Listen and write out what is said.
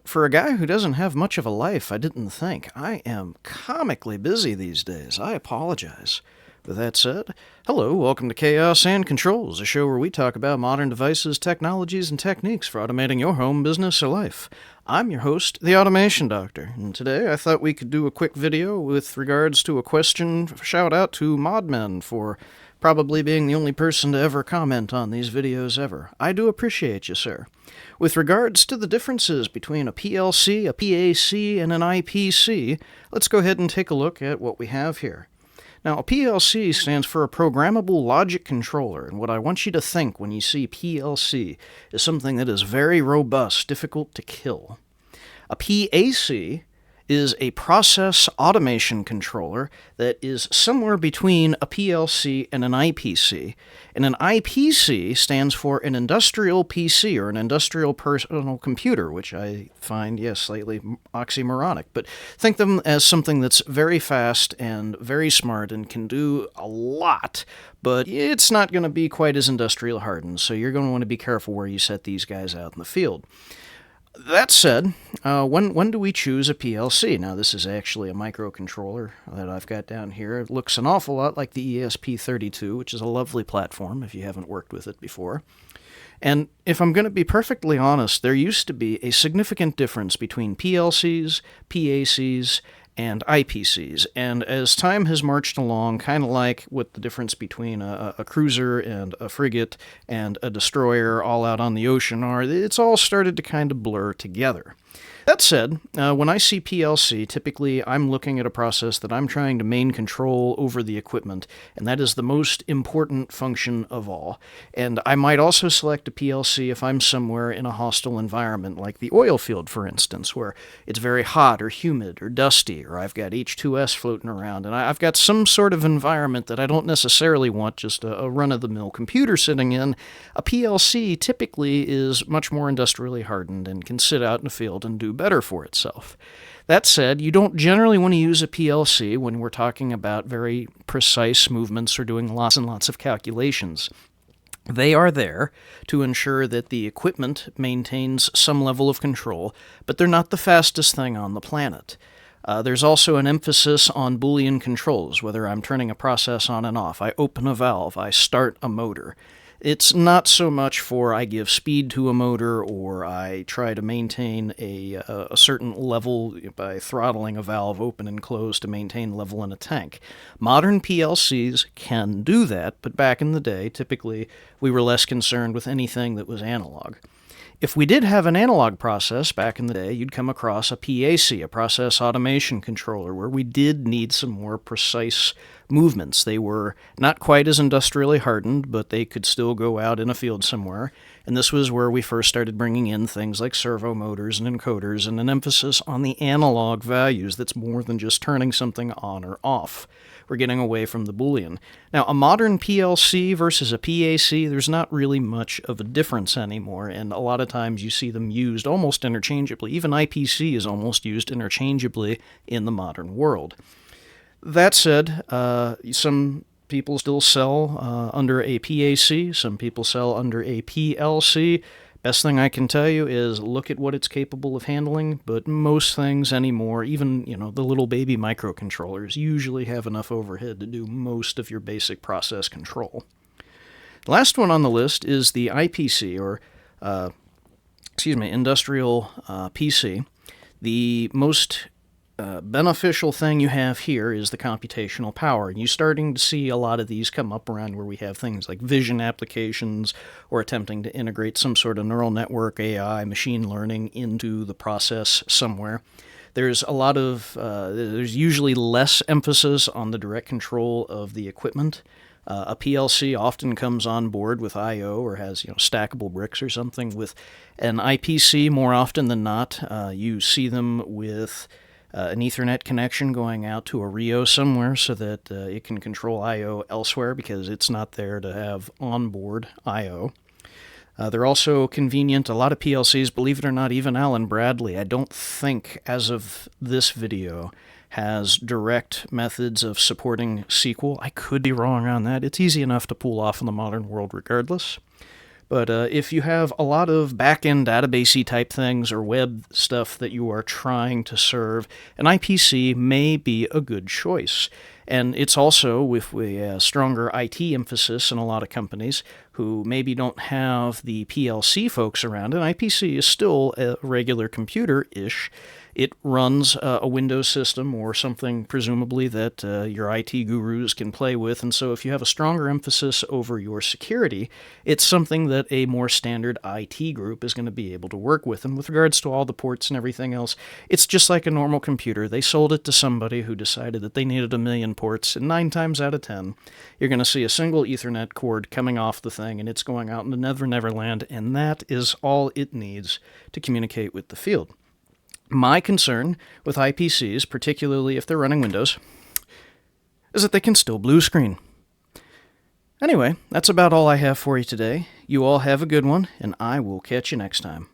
For a guy who doesn't have much of a life, I didn't think. I am comically busy these days. I apologize. With that said, hello, welcome to Chaos and Controls, a show where we talk about modern devices, technologies, and techniques for automating your home, business, or life. I'm your host, the Automation Doctor, and today I thought we could do a quick video with regards to a question. Shout out to Modmen for probably being the only person to ever comment on these videos ever. I do appreciate you, sir. With regards to the differences between a PLC, a PAC, and an IPC, let's go ahead and take a look at what we have here. Now, a PLC stands for a Programmable Logic Controller, and what I want you to think when you see PLC is something that is very robust, difficult to kill. A PAC is a process automation controller that is somewhere between a PLC and an IPC. And an IPC stands for an industrial PC, or an industrial personal computer, which I find, slightly oxymoronic. But think of them as something that's very fast and very smart and can do a lot, but it's not going to be quite as industrial hardened, so you're going to want to be careful where you set these guys out in the field. That said, when do we choose a PLC? Now, this is actually a microcontroller that I've got down here. It looks an awful lot like the ESP32, which is a lovely platform if you haven't worked with it before. And if I'm going to be perfectly honest, there used to be a significant difference between PLCs, PACs, and IPCs. And as time has marched along, kind of like what the difference between a cruiser and a frigate and a destroyer all out on the ocean are, it's all started to kind of blur together. That said, when I see PLC, typically I'm looking at a process that I'm trying to maintain control over the equipment, and that is the most important function of all. And I might also select a PLC if I'm somewhere in a hostile environment, like the oil field, for instance, where it's very hot or humid or dusty, or I've got H2S floating around, and I've got some sort of environment that I don't necessarily want just a run-of-the-mill computer sitting in. A PLC typically is much more industrially hardened and can sit out in the field and do better for itself. That said, you don't generally want to use a PLC when we're talking about very precise movements or doing lots and lots of calculations. They are there to ensure that the equipment maintains some level of control, but they're not the fastest thing on the planet. There's also an emphasis on Boolean controls, whether I'm turning a process on and off, I open a valve, I start a motor. It's not so much for I give speed to a motor or I try to maintain a certain level by throttling a valve open and close to maintain level in a tank. Modern PLCs can do that, but back in the day, typically we were less concerned with anything that was analog. If we did have an analog process back in the day, you'd come across a PAC, a process automation controller, where we did need some more precise movements. They were not quite as industrially hardened, but they could still go out in a field somewhere. And this was where we first started bringing in things like servo motors and encoders and an emphasis on the analog values that's more than just turning something on or off. We're getting away from the Boolean. Now, a modern PLC versus a PAC, there's not really much of a difference anymore, and a lot of times you see them used almost interchangeably. Even IPC is almost used interchangeably in the modern world. That said, some people still sell under a PAC, some people sell under a PLC. Best thing I can tell you is look at what it's capable of handling, but most things anymore, even, the little baby microcontrollers, usually have enough overhead to do most of your basic process control. The last one on the list is the IPC, or, industrial PC. The most beneficial thing you have here is the computational power. And you're starting to see a lot of these come up around where we have things like vision applications or attempting to integrate some sort of neural network, AI, machine learning into the process somewhere. There's a lot of, there's usually less emphasis on the direct control of the equipment. A PLC often comes on board with I/O or has stackable bricks or something. With an IPC, more often than not, you see them with an Ethernet connection going out to a Rio somewhere so that it can control I/O elsewhere because it's not there to have onboard I/O. They're also convenient. A lot of PLCs, believe it or not, even Allen Bradley, I don't think, as of this video, has direct methods of supporting SQL. I could be wrong on that. It's easy enough to pull off in the modern world regardless. But if you have a lot of back-end databasey type things or web stuff that you are trying to serve, an IPC may be a good choice. And it's also with a stronger IT emphasis in a lot of companies who maybe don't have the PLC folks around. An IPC is still a regular computer-ish. It runs a Windows system or something presumably that your IT gurus can play with, and so if you have a stronger emphasis over your security, it's something that a more standard IT group is going to be able to work with. And with regards to all the ports and everything else, it's just like a normal computer. They sold it to somebody who decided that they needed 1,000,000 ports, and 9 times out of 10, you're going to see a single Ethernet cord coming off the thing, and it's going out into Never Land, and that is all it needs to communicate with the field. My concern with IPCs, particularly if they're running Windows, is that they can still blue screen. Anyway, that's about all I have for you today. You all have a good one, and I will catch you next time.